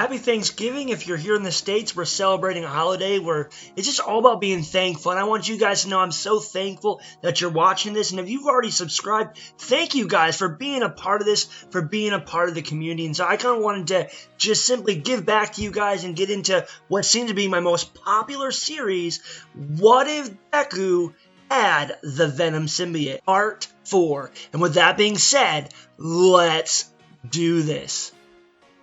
Happy Thanksgiving. If you're here in the States, we're celebrating a holiday where it's just all about being thankful. And I want you guys to know I'm so thankful that you're watching this. And if you've already subscribed, thank you guys for being a part of this, for being a part of the community. And so I kind of wanted to just simply give back to you guys and get into what seems to be my most popular series, What If Deku Had the Venom Symbiote, Part 4. And with that being said, let's do this.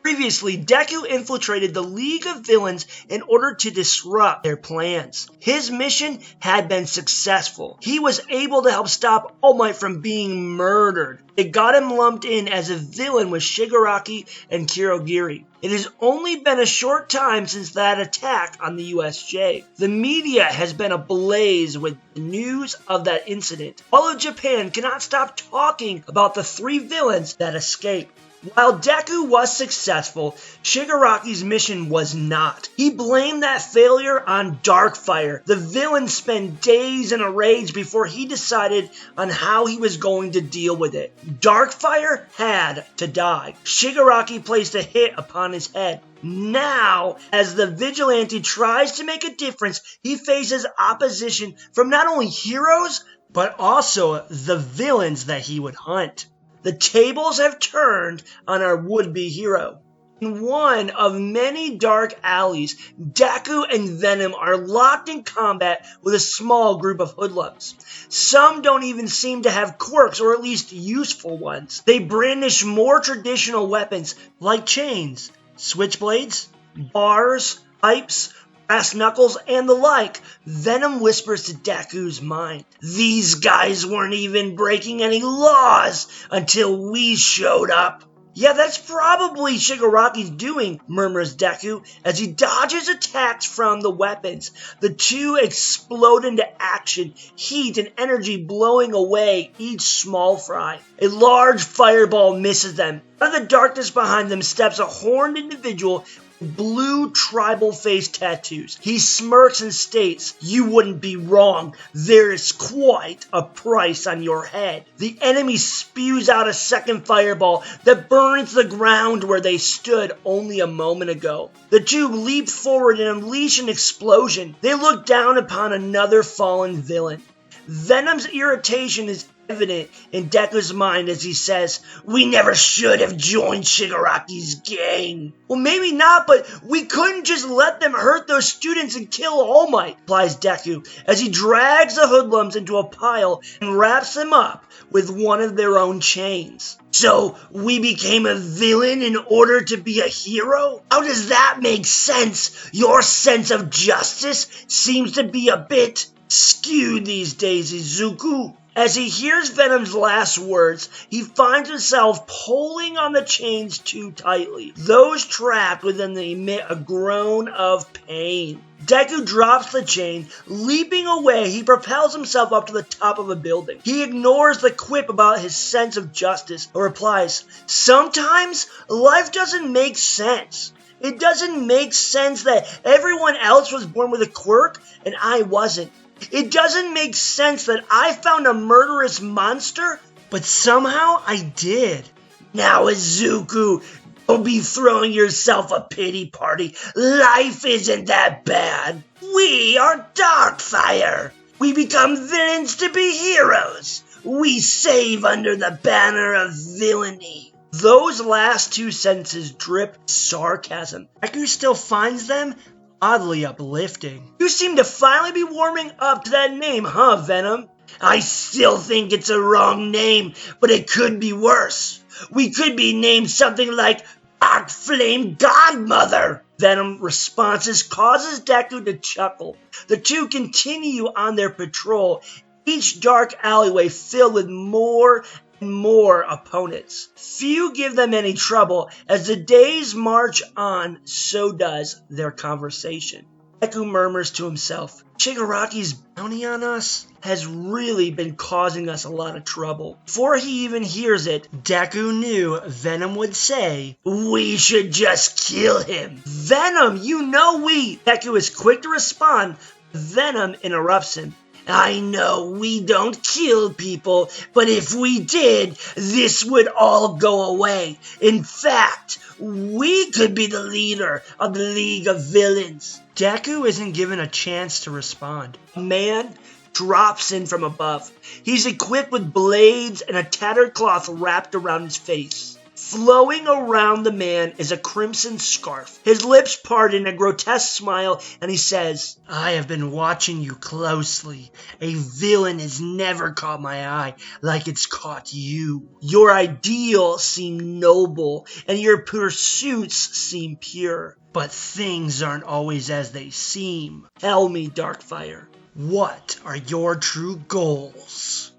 Previously, Deku infiltrated the League of Villains in order to disrupt their plans. His mission had been successful. He was able to help stop All Might from being murdered. It got him lumped in as a villain with Shigaraki and Kurogiri. It has only been a short time since that attack on the USJ. The media has been ablaze with the news of that incident. All of Japan cannot stop talking about the 3 villains that escaped. While Deku was successful, Shigaraki's mission was not. He blamed that failure on Darkfire. The villain spent days in a rage before he decided on how he was going to deal with it. Darkfire had to die. Shigaraki placed a hit upon his head. Now, as the Vigilante tries to make a difference, he faces opposition from not only heroes, but also the villains that he would hunt. The tables have turned on our would-be hero. In one of many dark alleys, Deku and Venom are locked in combat with a small group of hoodlums. Some don't even seem to have quirks, or at least useful ones. They brandish more traditional weapons like chains, switchblades, bars, pipes, brass knuckles, and the like. Venom whispers to Deku's mind, "These guys weren't even breaking any laws until we showed up." "Yeah, that's probably Shigaraki's doing," murmurs Deku as he dodges attacks from the weapons. The two explode into action, heat and energy blowing away each small fry. A large fireball misses them. Out of the darkness behind them steps a horned individual with blue tribal face tattoos. He smirks and states, "You wouldn't be wrong. There is quite a price on your head." The enemy spews out a second fireball that burns the ground where they stood only a moment ago. The two leap forward and unleash an explosion. They look down upon another fallen villain. Venom's irritation is evident in Deku's mind as he says, "We never should have joined Shigaraki's gang." "Well, maybe not, but we couldn't just let them hurt those students and kill All Might," replies Deku as he drags the hoodlums into a pile and wraps them up with one of their own chains. "So we became a villain in order to be a hero? How does that make sense? Your sense of justice seems to be a bit skewed these days, Izuku." As he hears Venom's last words, he finds himself pulling on the chains too tightly. Those trapped within them emit a groan of pain. Deku drops the chain. Leaping away, he propels himself up to the top of a building. He ignores the quip about his sense of justice and replies, "Sometimes life doesn't make sense. It doesn't make sense that everyone else was born with a quirk and I wasn't. It doesn't make sense that I found a murderous monster, but somehow I did. Now, Izuku, don't be throwing yourself a pity party. Life isn't that bad. We are Darkfire. We become villains to be heroes. We save under the banner of villainy." Those last 2 sentences drip sarcasm. Deku still finds them oddly uplifting. "You seem to finally be warming up to that name, huh, Venom?" "I still think it's a wrong name, but it could be worse. We could be named something like Dark Flame Godmother." Venom responses causes Deku to chuckle. The two continue on their patrol, each dark alleyway filled with more and more opponents. Few give them any trouble. As the days march on, so does their conversation. Deku murmurs to himself, "Shigaraki's bounty on us has really been causing us a lot of trouble." Before he even hears it, Deku knew Venom would say, "We should just kill him." "Venom, you know we..." Deku is quick to respond. Venom interrupts him. I know we don't kill people, but if we did, this would all go away. In fact, we could be the leader of the League of Villains. Deku isn't given a chance to respond. A man drops in from above. He's equipped with blades and a tattered cloth wrapped around his face. Flowing around the man is a crimson scarf. His lips part in a grotesque smile, and he says, I have been watching you closely. A villain has never caught my eye like it's caught you. Your ideals seem noble, and your pursuits seem pure. But things aren't always as they seem. Tell me, Darkfire, what are your true goals?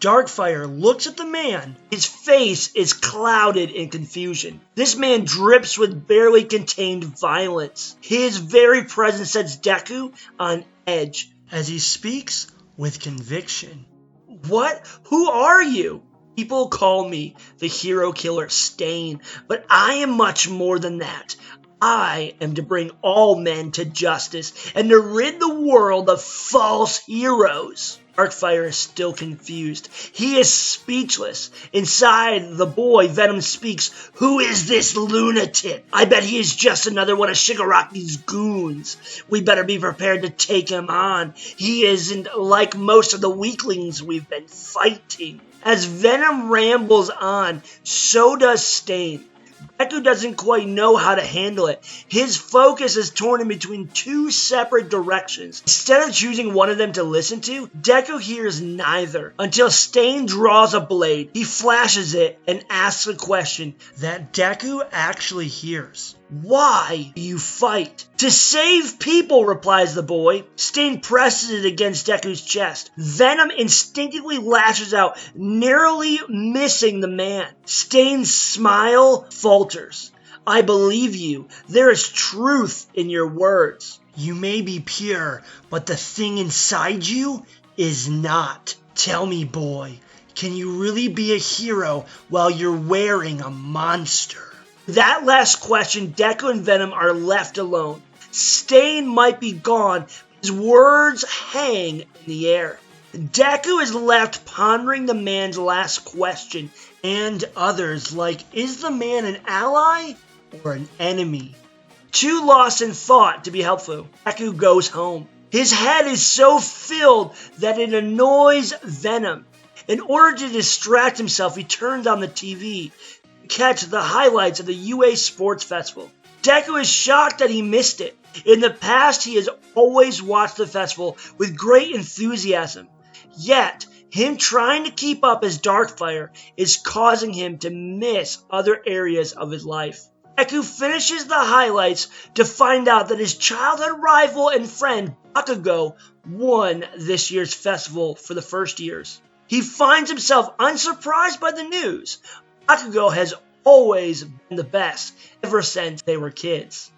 Darkfire looks at the man. His face is clouded in confusion. This man drips with barely contained violence. His very presence sets Deku on edge as he speaks with conviction. What? Who are you? People call me the hero killer Stain, but I am much more than that. I am to bring all men to justice and to rid the world of false heroes. Darkfire is still confused. He is speechless. Inside the boy, Venom speaks, Who is this lunatic? I bet he is just another one of Shigaraki's goons. We better be prepared to take him on. He isn't like most of the weaklings we've been fighting. As Venom rambles on, so does Stain. Deku doesn't quite know how to handle it. His focus is torn in between two separate directions. Instead of choosing one of them to listen to, Deku hears neither, until Stain draws a blade. He flashes it and asks a question that Deku actually hears. Why do you fight? To save people, replies the boy. Stain presses it against Deku's chest. Venom instinctively lashes out, narrowly missing the man. Stain's smile falters. I believe you. There is truth in your words. You may be pure, but the thing inside you is not. Tell me, boy, can you really be a hero while you're wearing a monster? That last question, Deku and Venom are left alone. Stain might be gone, but his words hang in the air. Deku is left pondering the man's last question, and others like, is the man an ally or an enemy? Too lost in thought to be helpful, Deku goes home. His head is so filled that it annoys Venom. In order to distract himself, he turns on the TV. Catch the highlights of the UA Sports Festival. Deku is shocked that he missed it. In the past, he has always watched the festival with great enthusiasm. Yet, him trying to keep up as Darkfire is causing him to miss other areas of his life. Deku finishes the highlights to find out that his childhood rival and friend Bakugo won this year's festival for the first years. He finds himself unsurprised by the news. Bakugo has always been the best ever since they were kids.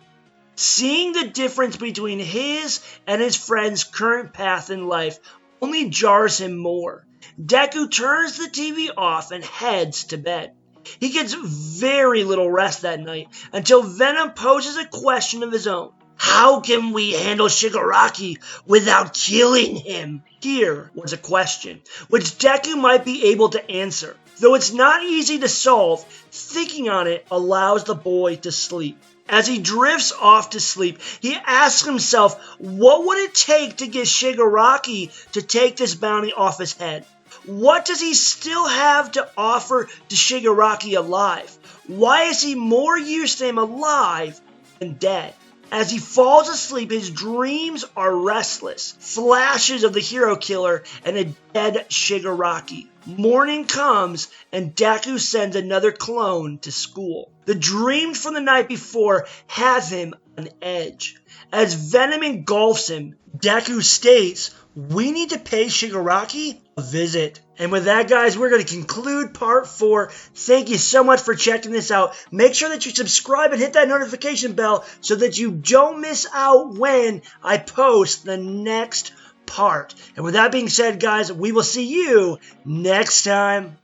Seeing the difference between his and his friend's current path in life only jars him more. Deku turns the TV off and heads to bed. He gets very little rest that night until Venom poses a question of his own. How can we handle Shigaraki without killing him? Here was a question, which Deku might be able to answer. Though it's not easy to solve, thinking on it allows the boy to sleep. As he drifts off to sleep, he asks himself, what would it take to get Shigaraki to take this bounty off his head? What does he still have to offer to Shigaraki alive? Why is he more used to him alive than dead? As he falls asleep, his dreams are restless. Flashes of the hero killer and a dead Shigaraki. Morning comes, and Deku sends another clone to school. The dreams from the night before have him on edge. As Venom engulfs him, Deku states, we need to pay Shigaraki a visit. And with that, guys, we're going to conclude part 4. Thank you so much for checking this out. Make sure that you subscribe and hit that notification bell so that you don't miss out when I post the next part. And with that being said, guys, we will see you next time.